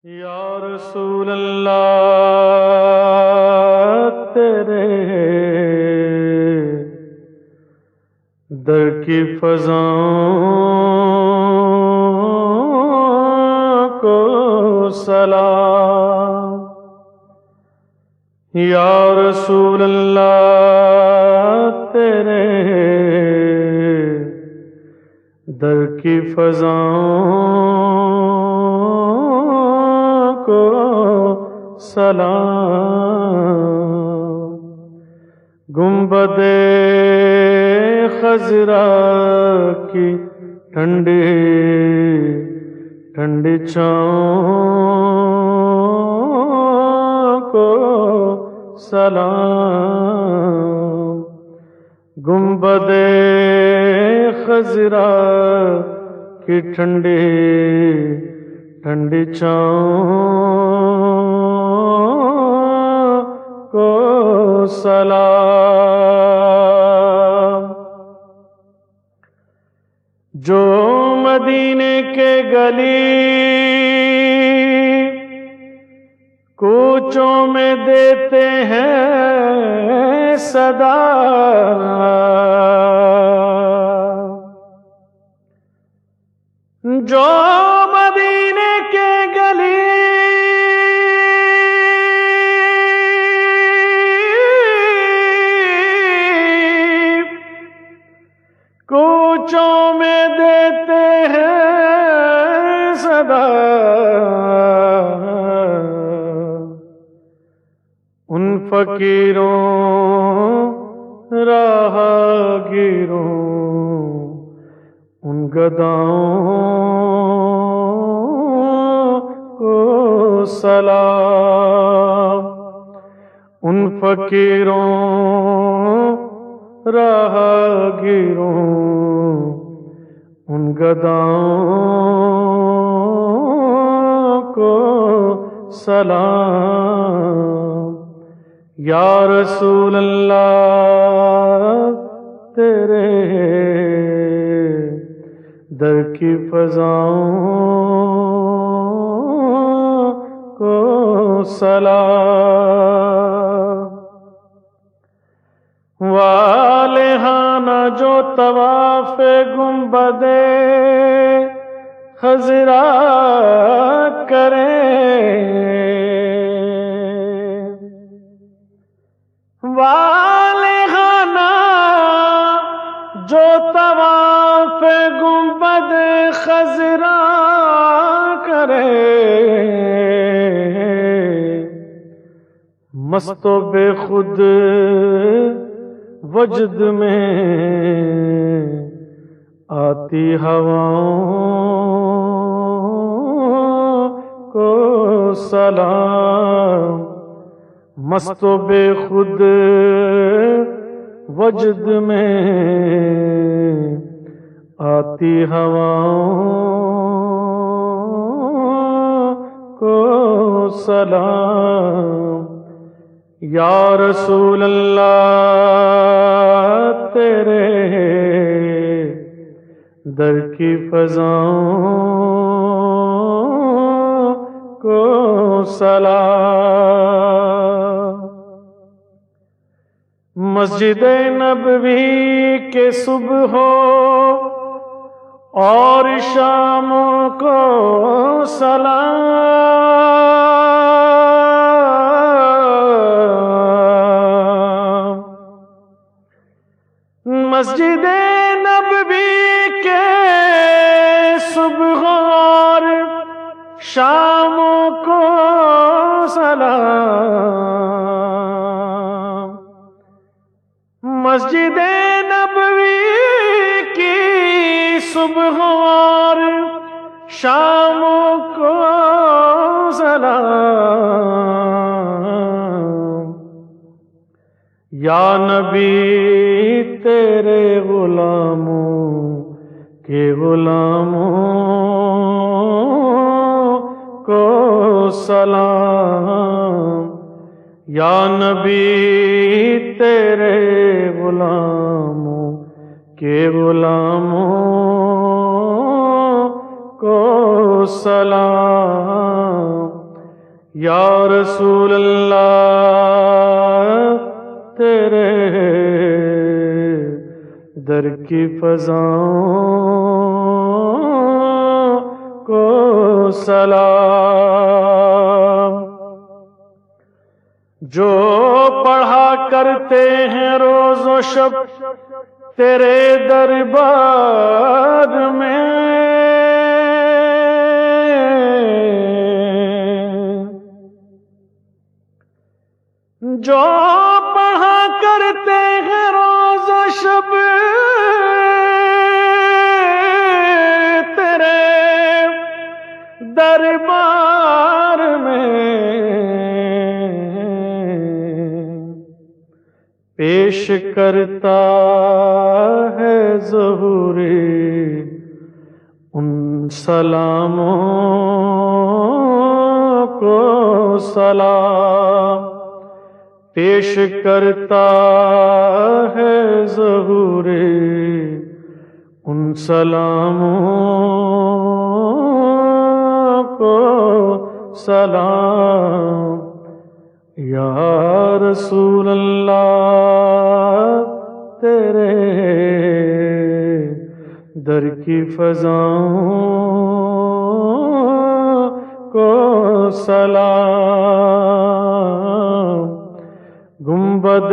یا رسول اللہ تیرے در کی فضاؤں کو سلام۔ یا رسول اللہ تیرے در کی فضاؤں کو سلام۔ گنبد خضرا کی ٹھنڈی ٹھنڈی چھاؤں کو سلام۔ گنبد خضرا کی ٹھنڈی ٹھنڈی چھاؤں کو سلام۔ جو مدینے کے گلی کوچوں میں دیتے ہیں صدا، جو مدینے کے گلی کوچوں میں دیتے ہیں صدا، ان فقیروں راہگیروں ان گداؤں کو سلام۔ ان فقیروں راہگیروں ان گداؤں کو سلام۔ یا رسول اللہ تیرے در کی فضاؤں کو سلام۔ والہانہ جو طواف گنبد خضرا کریں، والہانہ جو طواف گنبد خضرا کرے، مست و بے خود وجد میں آتی ہواؤں کو سلام۔ مست و بے خود وجد میں آتی ہواؤں کو سلام۔ یا رسول اللہ تیرے در کی فضاؤں کو سلام۔ مسجد نبوی کے صبح ہو اور شام کو سلام۔ مسجد نبوی کے صبح اور شام کو سلام۔ مسجد نبوی کی صبح اور شام کو سلام۔ یا نبی تیرے غلاموں کے غلاموں کو سلام۔ یا نبی تیرے غلاموں کے غلاموں کو سلام۔ یا رسول اللہ تیرے در کی فضاؤں کو سلام، جو پڑھا کرتے ہیں روز و شب تیرے دربار میں، جو پڑھا کرتے ہیں روز و شب تیرے دربار میں، پیش کرتا ہے ظہوری ان سلاموں کو سلام، پیش کرتا ہے ظہوری ان سلاموں کو سلام، یا رسول اللہ تیرے در کی فضاؤں کو سلام، گنبد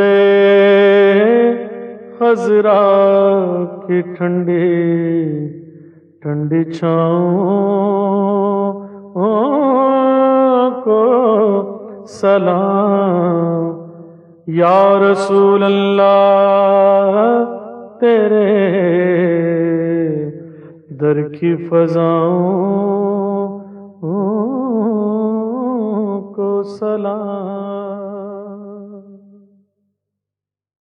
خضرا کی ٹھنڈی ٹھنڈی چھاؤں کو سلام، یا رسول اللہ تیرے در کی فضاؤں کو سلام۔